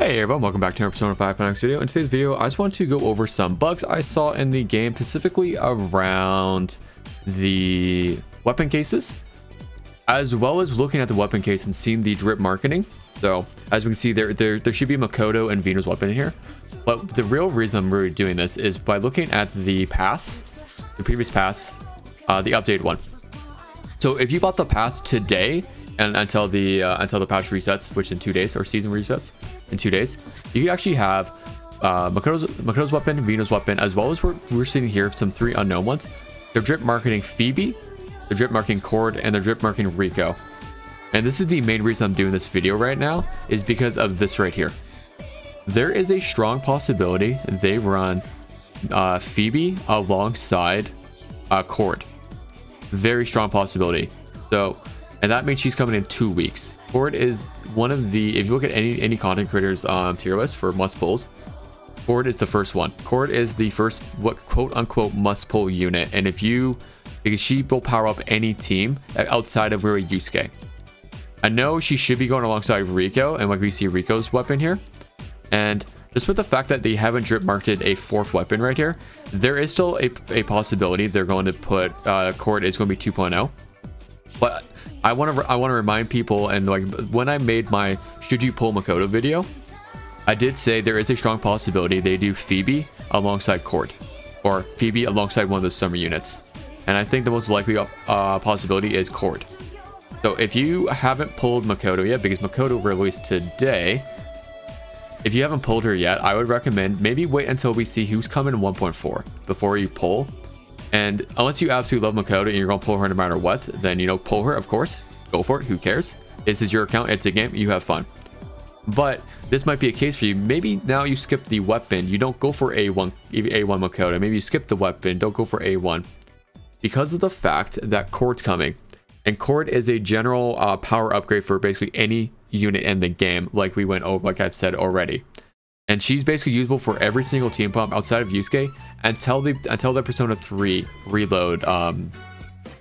Hey everyone, welcome back to our Persona 5 Phantom X video. In today's video, I just want to go over some bugs I saw in the game, specifically around the weapon cases, as well as looking at the weapon case and seeing the drip marketing. So as we can see, there should be Makoto and Vino's weapon in here. But the real reason I'm really doing this is by looking at the pass, the previous pass, the updated one. So if you bought the pass today and until the patch resets, which in 2 days, or season resets in 2 days, you can actually have Makoto's weapon, Vino's weapon, as well as we're seeing here some 3 unknown ones. They're drip marketing Phoebe, they're drip marketing Chord, and they're drip marketing Rico. And this is the main reason I'm doing this video right now, is because of this right here. There is a strong possibility they run Phoebe alongside Chord. Very strong possibility. So, and that means she's coming in 2 weeks. Chord is one of the, if you look at any content creators tier list for must pulls, Chord is the first one. Chord is the first quote unquote must pull unit, and because she will power up any team outside of really Yusuke. I know she should be going alongside Rico, and like we see Rico's weapon here, and just with the fact that they haven't drip marketed a 4th weapon right here, there is still a possibility they're going to put Chord is going to be 2.0. But I want to remind people, and like when I made my should you pull Makoto video, I did say there is a strong possibility they do Phoebe alongside Chord, or Phoebe alongside one of the summer units. And I think the most likely possibility is Chord. So if you haven't pulled Makoto yet, because Makoto released today, if you haven't pulled her yet, I would recommend maybe wait until we see who's coming in 1.4 before you pull. And unless you absolutely love Makoto and you're going to pull her no matter what, then, you know, pull her, of course. Go for it. Who cares? This is your account. It's a game. You have fun. But this might be a case for you. Maybe now you skip the weapon. You don't go for A1 Makoto. Maybe you skip the weapon. Don't go for A1. Because of the fact that Chord's coming. And Chord is a general power upgrade for basically any unit in the game, like we went over, like I've said already. And she's basically usable for every single team pump outside of Yusuke until the Persona 3 reload,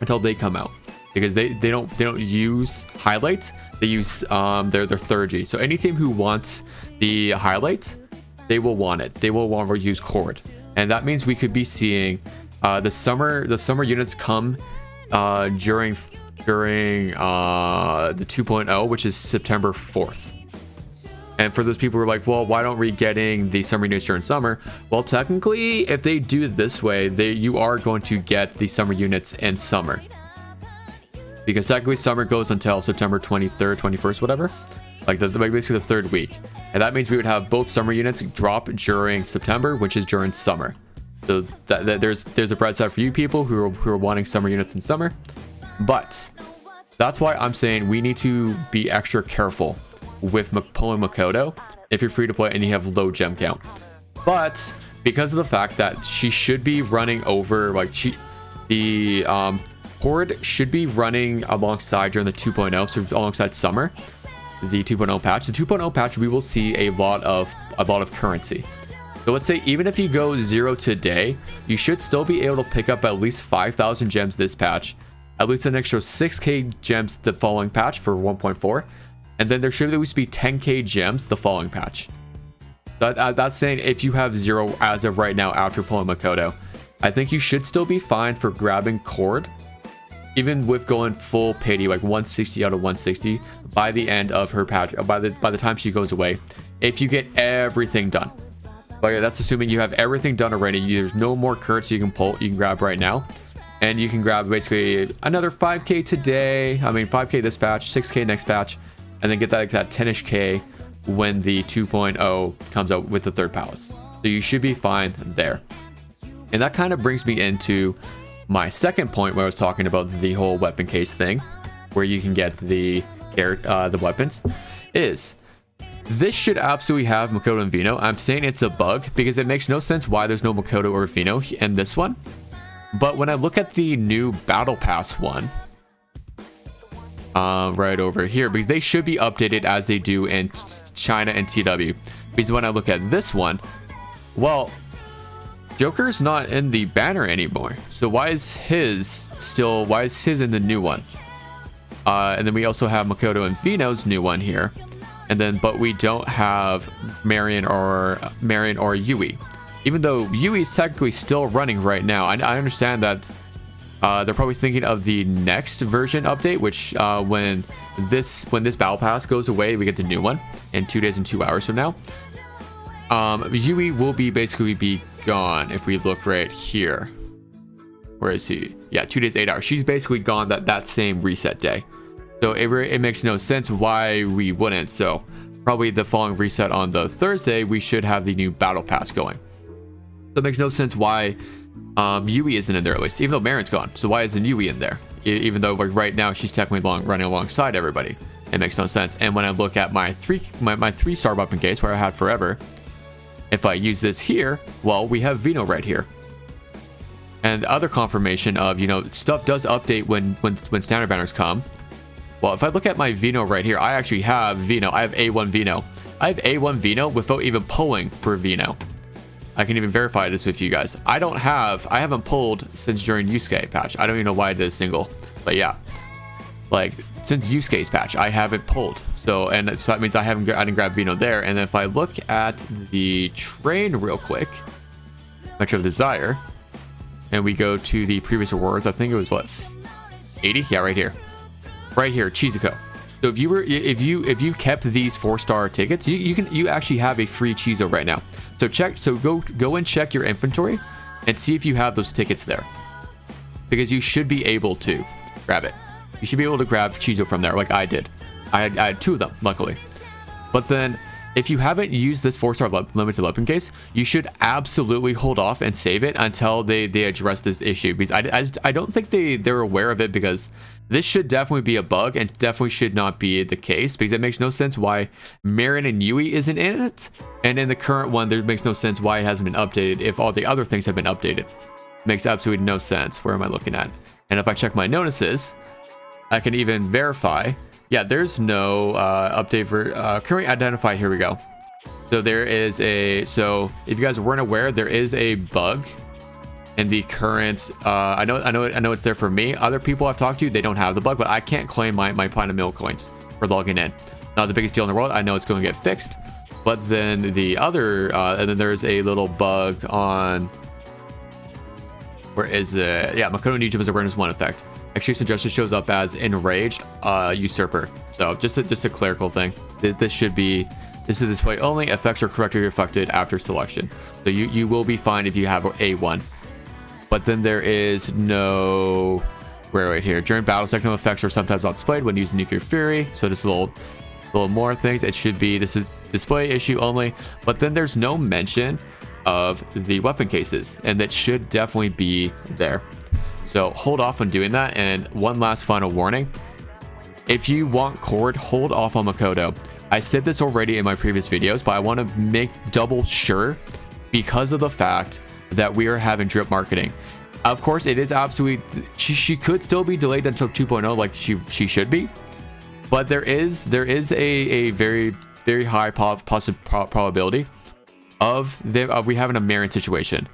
until they come out, because they don't use highlights. They use their 3G. So any team who wants the highlight, they will want it. They will want to use Chord, and that means we could be seeing the summer units come during the 2.0, which is September 4th. And for those people who are like, well, why don't we getting the summer units during summer? Well, technically, if they do it this way, you are going to get the summer units in summer. Because technically summer goes until September 23rd, 21st, whatever. Like basically the 3rd week. And that means we would have both summer units drop during September, which is during summer. So there's a bright side for you people who are wanting summer units in summer. But that's why I'm saying we need to be extra careful with pulling Makoto if you're free to play and you have low gem count. But because of the fact that she should be running over, like the Chord should be running alongside during the 2.0, so alongside summer, the 2.0 patch. The 2.0 patch, we will see a lot of currency. So let's say even if you go 0 today, you should still be able to pick up at least 5,000 gems this patch, at least an extra 6k gems the following patch for 1.4, and then there should at least be 10k gems the following patch. That's saying if you have 0 as of right now after pulling Makoto, I think you should still be fine for grabbing Chord, even with going full pity, like 160 out of 160 by the end of her patch, by the time she goes away, if you get everything done. But that's assuming you have everything done already. There's no more currency you can pull, you can grab right now. And you can grab basically another 5k today, 5k this patch, 6k next patch, and then get that 10ish k when the 2.0 comes out with the 3rd palace. So you should be fine there. And that kind of brings me into my second point, where I was talking about the whole weapon case thing, where you can get the weapons, is this should absolutely have Makoto and Vino. I'm saying it's a bug because it makes no sense why there's no Makoto or Vino in this one. But when I look at the new Battle Pass one, right over here, because they should be updated as they do in China and TW. Because when I look at this one, well, Joker's not in the banner anymore. So why is his in the new one? And then we also have Makoto and Vino's new one here. and then but we don't have Marion or Yui. Even though Yui is technically still running right now. I understand that they're probably thinking of the next version update, which when this battle pass goes away, we get the new one in 2 days and 2 hours from now. Yui will basically be gone if we look right here. Where is he? Yeah, 2 days, 8 hours. She's basically gone that same reset day. So it makes no sense why we wouldn't. So probably the following reset on the Thursday, we should have the new battle pass going. So it makes no sense why Yui isn't in there, at least, even though Marion's gone. So why isn't Yui in there? Even though like right now she's technically running alongside everybody. It makes no sense. And when I look at my 3-star weapon case where I had forever, if I use this here, well, we have Vino right here. And the other confirmation of, you know, stuff does update when standard banners come. Well, if I look at my Vino right here, I actually have Vino. I have A1 Vino. I have A1 Vino without even pulling for Vino. I can even verify this with you guys. I haven't pulled since during Yusuke patch. I don't even know why I did a single, but yeah, like since Yusuke's patch, I haven't pulled. So that means I didn't grab Vino there. And if I look at the train real quick, Metro Desire, and we go to the previous rewards, I think it was what, 80? Yeah, right here, Chizuko. So if you kept these 4-star tickets, you actually have a free Chizo right now. So go and check your inventory and see if you have those tickets there, because you should be able to grab it. You should be able to grab Chizo from there, like I did. I had 2 of them, luckily. But then if you haven't used this 4-star limited weapon case, you should absolutely hold off and save it until they address this issue, because I don't think they're aware of it, because this should definitely be a bug and definitely should not be the case, because it makes no sense why Marin and Yui isn't in it, and in the current one there makes no sense why it hasn't been updated if all the other things have been updated. Makes absolutely no sense. Where am I looking at? And if I check my notices, I can even verify. Yeah, there's no update for currently identified. Here we go. So there is so if you guys weren't aware, there is a bug in the current I know it's there for me. Other people I've talked to, they don't have the bug, but I can't claim my Platinum Mill coins for logging in. Not the biggest deal in the world. I know it's going to get fixed, but then the other and then there's a little bug on, where is it? Yeah, Makoto Nijima's awareness 1 effect. Execution Justice shows up as enraged usurper. So just a clerical thing. This is display only. Effects are correctly reflected after selection. So you will be fine if you have A1. But then there is no, right here. During battle, sectional effects are sometimes not displayed when using Nuclear Fury. So just a little more things. It should be, this is display issue only. But then there's no mention of the weapon cases, and that should definitely be there. So hold off on doing that. And one last final warning: if you want Chord, hold off on Makoto. I said this already in my previous videos, but I want to make double sure, because of the fact that we are having drip marketing. Of course, it is absolutely, she could still be delayed until 2.0 like she should be, but there is a very high probability of we having a Marin situation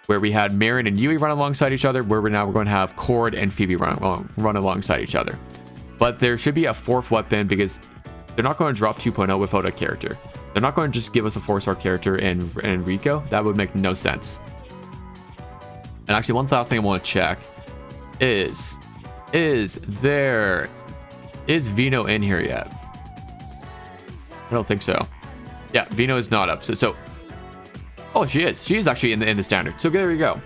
where we had Marin and Yui run alongside each other, where we're going to have Chord and Phoebe run alongside each other. But there should be a 4th weapon, because they're not going to drop 2.0 without a character. They're not going to just give us a 4-star character in Rico. That would make no sense. And actually, one last thing I want to check is Vino in here yet? I don't think so. Yeah, Vino is not up. So oh, she is actually in the standard. So there you go.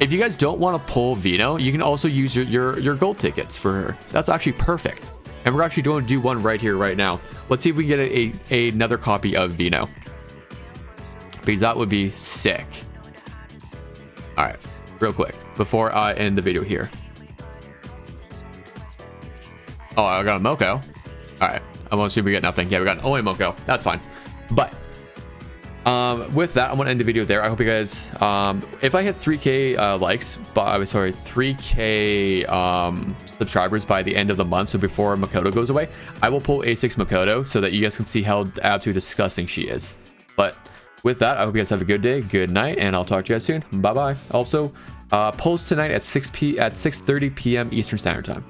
If you guys don't want to pull Vino, you can also use your gold tickets for her. That's actually perfect. And we're actually going to do one right here, right now. Let's see if we can get another copy of Vino, because that would be sick. All right, real quick before I end the video here. Oh, I got a Moko. All right, I want to see if we get nothing. Yeah, we got only Moko. That's fine. But with that, I'm gonna end the video there. I hope you guys, if I hit 3k likes, but sorry, 3k subscribers by the end of the month, so before Makoto goes away, I will pull A6 Makoto so that you guys can see how absolutely disgusting she is. But with that, I hope you guys have a good day, good night, and I'll talk to you guys soon. Bye bye. Also, polls tonight at 6:30 p.m. Eastern Standard Time.